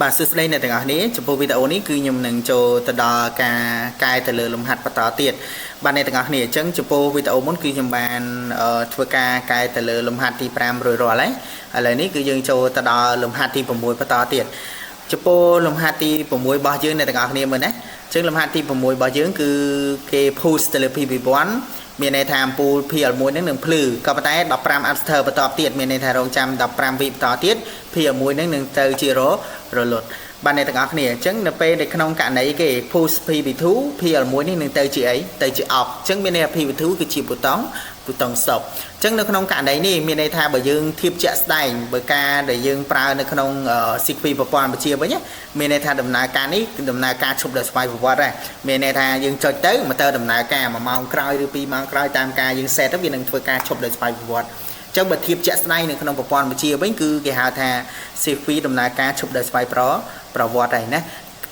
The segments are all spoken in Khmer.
បាទសួស្តីអ្នកទាំងអស់គ្នាចំពោះវីដេអូនេះគឺខ្ញុំនឹងចូលទៅដល់ការកែទៅលើលំហាត់បន្តទៀតបាទអ្នកទាំងអស់គ្នាអញ្ចឹងចំពោះវីដេអូមុនគឺខ្ញុំបានធ្វើការកែទៅលើលំហាត់ទី5រួចរាល់ហើយឥឡូវនេះគឺយើងចូលទៅដល់លំហាត់ទី6បន្តទៀតចំពោះលំហាត់ទី6របស់យើងអ្នកទាំងអស់គ្នាមើលណាអញ្ចឹងលំហាត់ទី6របស់យើងគឺគេ push ទៅលើ PB1 មានន័យថាអំពូល PL1 ហ្នឹងនឹងភ្លឺក៏ប៉ុន្តែ15 after បន្តទៀតមានន័យថារងចាំ15វិបន្តទៀត PL1 ហ្នឹងនឹងទៅជារលត់បាទអ្នកទាំងអស់គ្នាអញ្ចឹងនៅពេលនៅក្នុងករណីគេ push PB2 PL1 នេះនឹងទៅជាអីទៅជា off អញ្ចឹងមានន័យថា PB2 គឺជាប៊ូតុង stop អញ្ចឹងនៅក្នុងករណីនេះមានន័យថាបើយើងធៀបជាក់ស្ដែងបើការដែលយើងប្រើនៅក្នុង CQ ប្រព័ន្ធវិទ្យាវិញមានន័យថាដំណើរការនេះគឺដំណើរការឈប់ដោយស្វ័យប្រវត្តិដែរមានន័យថាយើងចុចទៅមកទៅដំណើរការ1ម៉ោងក្រោយឬ2ម៉ោងក្រោយតាមការយើង set ទៅវានឹងធ្វើការឈប់ដោយស្វ័យប្រវត្តិអញ្ចឹងបើធៀបជាក់ស្ដែងនៅក្នុងប្រព័ន្ធវិទ្យាវិញគឺគេហៅថា CQ ដំណើរការឈប់ដោយស្វ័យប្រវត្តិហើយណា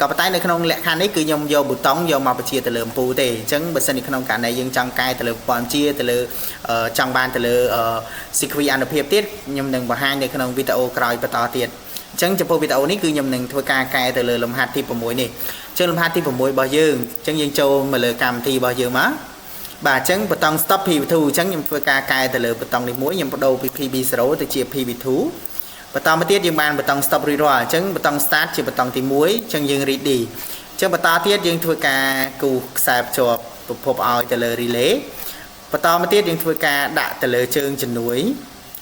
ក៏ប៉ុន្តែនៅក្នុងលក្ខខណ្ឌនេះគឺខ្ញុំយកប៊ូតុងយកមកបញ្ជាទៅលើអំពូលទេអញ្ចឹងបើសិននៅក្នុងករណីយើងចង់កែទៅលើប្រព័ន្ធបញ្ជាទៅលើចង់បានទៅលើ CQ អនុភាពទៀតខ្ញុំនឹងបង្ហាញនៅក្នុងវីដេអូក្រោយបន្តទៀតអញ្ចឹងចំពោះវីដេអូនេះគឺខ្ញុំនឹងធ្វើការកែទៅលើលំហាត់ទី6នេះអញ្ចឹងលំហាត់ទី6របស់យើងអញ្ចឹងយើងចូលមកលើកម្មវិធីរបស់យើងមកបាទអញ្ចឹងប៊ូតុង stop PB2 អញ្ចឹងខ្ញុំធ្វើការកែទៅលើប៊ូតុងនេះមួយខ្ញុំបដូរពី PB0 ទៅជា PB2 បន្តមកទៀតយើងបានប៊ូតុង stop រួចរាល់អញ្ចឹងប៊ូតុង start ជាប៊ូតុងទី1អញ្ចឹងយើង ready អញ្ចឹងបន្តទៀតយើងធ្វើការគូខ្សែភ្ជាប់ប្រភពឲ្យទៅលើ relay បន្តមកទៀតយើងធ្វើការដាក់ទៅលើជើងជំនួយ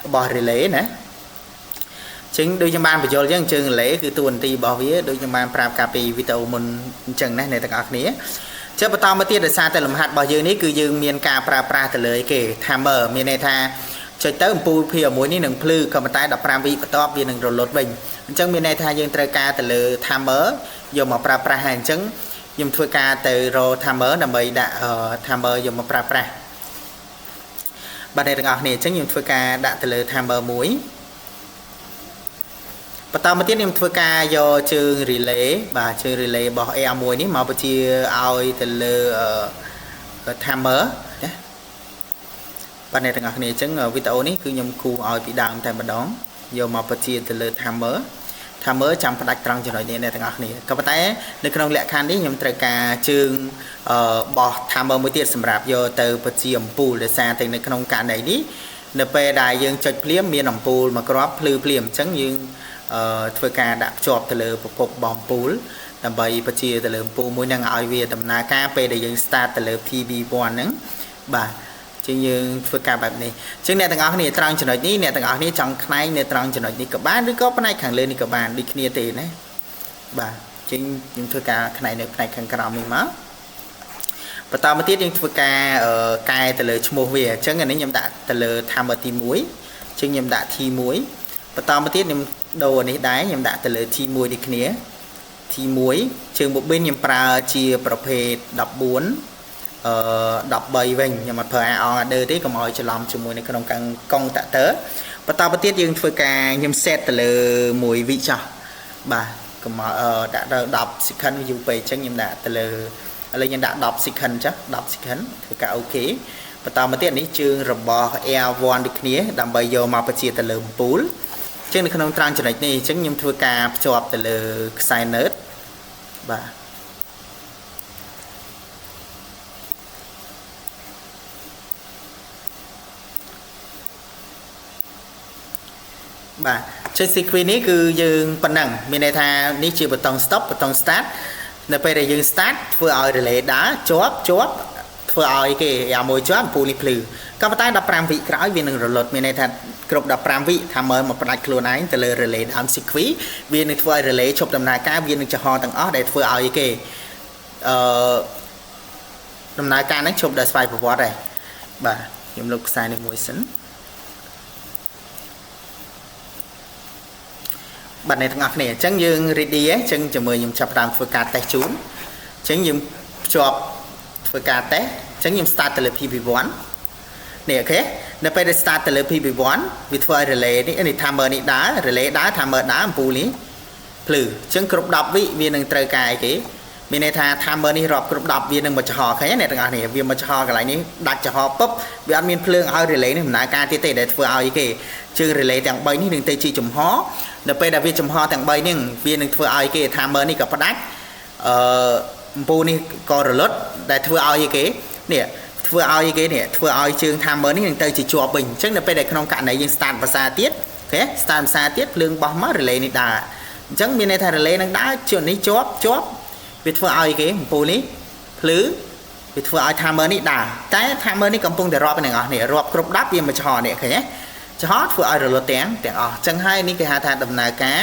របស់ relay ណាអញ្ចឹងដូចខ្ញុំបានបញ្យល់អញ្ចឹងជើង relay គឺតួនាទីរបស់វាដូចខ្ញុំបានប្រាប់កាលពីវីដេអូមុនអញ្ចឹងណាអ្នកទាំងអស់គ្នាចុះបន្តមកទៀតដោយសារតែលំហាត់របស់យើងនេះគឺយើងមានការប្រើប្រាស់ទៅលើគេ timer មានន័យថាចុចទៅអំពូល P1 នេះនឹងភ្លឺក៏ប៉ុន្តែ15វិបន្ទាប់វានឹងរលត់វិញអញ្ចឹងមានន័យថាយើងត្រូវការទៅលើ timer យកមកប្រើប្រាស់ហើយអញ្ចឹងខ្ញុំធ្វើការទៅរក timer ដើម្បីដាក់ timer យកមកប្រើប្រាស់បាទអ្នកទាំងអស់គ្នាអញ្ចឹងខ្ញុំធ្វើការដាក់ទៅលើ timer មួយបន្តមកទៀតខ្ញុំធ្វើការយកជើង relay បាទជើង relay របស់ AR1 នេះមកបញ្ជាឲ្យទៅលើ timer ណាបាទអ្នកទាំងអស់គ្នាអញ្ចឹងវីដេអូនេះគឺខ្ញុំគូឲ្យពីដើមតែម្ដងយកមកបញ្ជាទៅលើ timer ចាំផ្ដាច់ត្រង់ចំណុចនេះអ្នកទាំងអស់គ្នាក៏ប៉ុន្តែនៅក្នុងលក្ខខណ្ឌនេះខ្ញុំត្រូវការជើងបោះ timer មួយទៀតសម្រាប់យកទៅបញ្ជាអំពូលដោយសារតែនៅក្នុងករណីនេះនៅពេលដែលយើងចុចភ្លាមមានអំពូលមួយគ្រាប់ភ្លឺភ្លាមអញ្ចឹងយើងធ្វើការដាក់ភ្ជាប់ទៅលើប្រភពរបស់អំពូលដើម្បីបញ្ជាទៅលើអំពូលមួយនឹងឲ្យវាដំណើរការពេលដែលយើង start ទៅលើ PB1 ហ្នឹងបាទជាងយើងធ្វើការបែបនេះអញ្ចឹងអ្នកទាំងអស់គ្នាត្រង់ចំណុចនេះអ្នកទាំងអស់គ្នាចង់ខ្នែងនៅត្រង់ចំណុចនេះក៏បានឬក៏ផ្នែកខាងលើនេះក៏បានដូចគ្នាទេណាបាទអញ្ចឹងខ្ញុំធ្វើការខ្នែងនៅផ្នែកខាងក្រោមនេះមកបន្តមកទៀតយើងធ្វើការកែទៅលើឈ្មោះវាអញ្ចឹងអានេះខ្ញុំដាក់ទៅលើ timer ទី1អញ្ចឹងខ្ញុំដាក់ T1 បន្តមកទៀតខ្ញុំដូរនេះដែរខ្ញុំដាក់ទៅលើ T1 ដូចគ្នា T1 ជើង bobin ខ្ញុំប្រើជាប្រភេទ14 13វិញខ្ញុំអត់ប្រើ order ទេកុំឲ្យច្រឡំជាមួយនៅក្នុងកង់តាក់ទ័របន្តមកទៀតយើងធ្វើការខ្ញុំ set ទៅលើ1វិចោះបាទកុំឲ្យដាក់ទៅ10 second យូរពេកអញ្ចឹងខ្ញុំដាក់ទៅលើឥឡូវខ្ញុំដាក់10 second ចុះ10 second ធ្វើការអូខេបន្តមកទៀតនេះជើងរបស់ Air1 ដូចគ្នាដើម្បីយកមកបញ្ជាទៅលើអំពូលអញ្ចឹងនៅក្នុងត្រង់ចំណុចនេះអញ្ចឹងខ្ញុំធ្វើការភ្ជាប់ទៅលើខ្សែ node បាទបាទចុច sequence នេះគឺយើងប៉ុណ្ណឹងមានន័យថានេះជាប៊ូតុង stop ប៊ូតុង start នៅពេលដែលយើង start ធ្វើឲ្យ relay ដើរជាប់ធ្វើឲ្យគេអាមួយជាប់អំពូលនេះភ្លឺក៏ប៉ុន្តែ15វិក្រោយវានឹងរលត់មានន័យថាគ្រប់15វិថាមើលមកផ្ដាច់ខ្លួនឯងទៅលើ relay ដើម sequence វានឹងធ្វើឲ្យ relay ឈប់ដំណើរការវានឹងចំហទាំងអស់ដែលធ្វើឲ្យគេដំណើរការហ្នឹងឈប់ដោយស្វ័យប្រវត្តិដែរបាទខ្ញុំលុបខ្សែនេះមួយសិនបាទអ្នកទាំងអស់គ្នាអញ្ចឹងយើង ready អញ្ចឹងជាមួយខ្ញុំចាប់ផ្ដើមធ្វើការ test ជូនអញ្ចឹងយើងភ្ជាប់ធ្វើការ test អញ្ចឹងខ្ញុំ start ទៅលើ PB1 នេះអូខេនៅពេលដែល start ទៅលើ PB1 វាធ្វើឲ្យ relay នេះ timer នេះដើរ relay ដើរ timer ដើរអំពូលនេះភ្លឺអញ្ចឹងគ្រប់10វិវានឹងត្រូវការអីគេមានន័យថា timer នេះរាប់គ្រប់10វានឹងមកចំហឃើញអ្នកទាំងអស់គ្នាវាមកចំហកន្លែងនេះដាច់ចំហពុបវាអត់មានភ្លើងឲ្យ relay នេះដំណើរការទៀតទេដែលធ្វើឲ្យគេជើង relay ទាំង3នេះនឹងទៅជាចំហ ដល់ពេលដែលវាចំហទាំង3នេះវានឹងធ្វើឲ្យគេ timer នេះក៏ផ្ដាច់ពូនេះក៏រលត់ដែលធ្វើឲ្យគេនេះធ្វើឲ្យគេនេះធ្វើឲ្យជើង timer នេះនឹងទៅជាជាប់វិញអញ្ចឹងដល់ពេលដែលក្នុងករណីយើង start ភាសាទៀតអូខេ start ភាសាទៀតភ្លើងបោះមក relay នេះដើរអញ្ចឹងមានន័យថា relay នឹងដើរជួននេះជាប់វាធ្វើឲ្យគេអំពូលនេះភ្លឺវាធ្វើឲ្យ timer នេះដើរតែ timer នេះកំពុងតែរាប់ទាំងអស់នេះរាប់គ្រប់10វាមកចំហនេះឃើញទេចំហធ្វើឲ្យរលត់ទាំងអស់អញ្ចឹងហើយនេះគេហៅថាដំណើរការ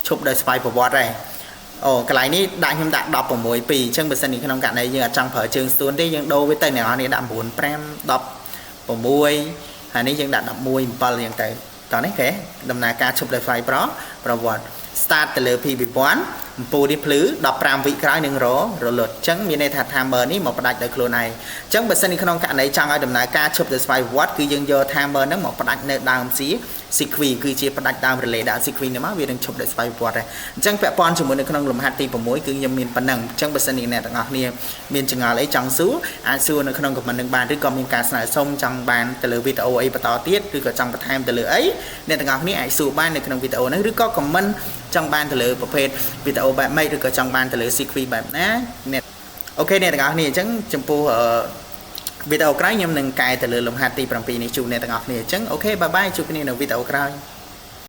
ឈប់ដោយស្វ័យប្រវត្តិដែរអូកន្លែងនេះដាក់ខ្ញុំដាក់16 2អញ្ចឹងបើសិនជាក្នុងករណីយើងអត់ចង់ប្រើជើងស្ទួនទេយើងដូរវាទៅអ្នកនរនេះដាក់9 5 16ហើយនេះយើងដាក់11 7យ៉ាងទៅតោះនេះគេដំណើរការឈប់ដោយស្វ័យប្រវត្តិ start ទៅលើ P1000 អំពូលនេះភ្លឺ15វិក្រោយនឹងរលត់អញ្ចឹងមានន័យថា timer នេះមកផ្ដាច់ដោយខ្លួនឯងអញ្ចឹងបើសិនជាក្នុងករណីចង់ឲ្យដំណើរការឈប់ដោយស្វ័យប្រវត្តិគឺយើងយក timer ហ្នឹងមកផ្ដាច់នៅដើមsequence គឺជាផ្ដាច់ដើម relay ដាក់ sequence នេះមកវានឹងឈប់ដោយស្វ័យប្រវត្តិដែរអញ្ចឹងពាក់ព័ន្ធជាមួយនៅក្នុងលំហាត់ទី6គឺខ្ញុំមានប៉ុណ្ណឹងអញ្ចឹងបើសិនជាអ្នកទាំងអស់គ្នាមានចម្ងល់អីចង់សួរអាចសួរនៅក្នុង comment នឹងបានឬក៏មានការស្នើសុំចង់បានទៅលើវីដេអូអីបន្តទៀតឬក៏ចង់បន្ថែមទៅលើអីអ្នកទាំងអស់គ្នាអាចសួរបាននៅក្នុងវីដេអូហ្នឹងឬក៏ comment ចង់បានទៅលើប្រភេទវីដេអូបែបម៉េចឬក៏ចង់បានទៅលើ sequence បែបណាអ្នកអូខេអ្នកទាំងអស់គ្នាអញ្ចឹងចំពោះវីដេអូក្រោយខ្ញុំនឹងកែទៅលើលំហាត់ទី7នេះជូនអ្នកទាំងអស់គ្នាអញ្ចឹងអូខេបាយបាយជួបគ្នានៅវីដេអូក្រោយ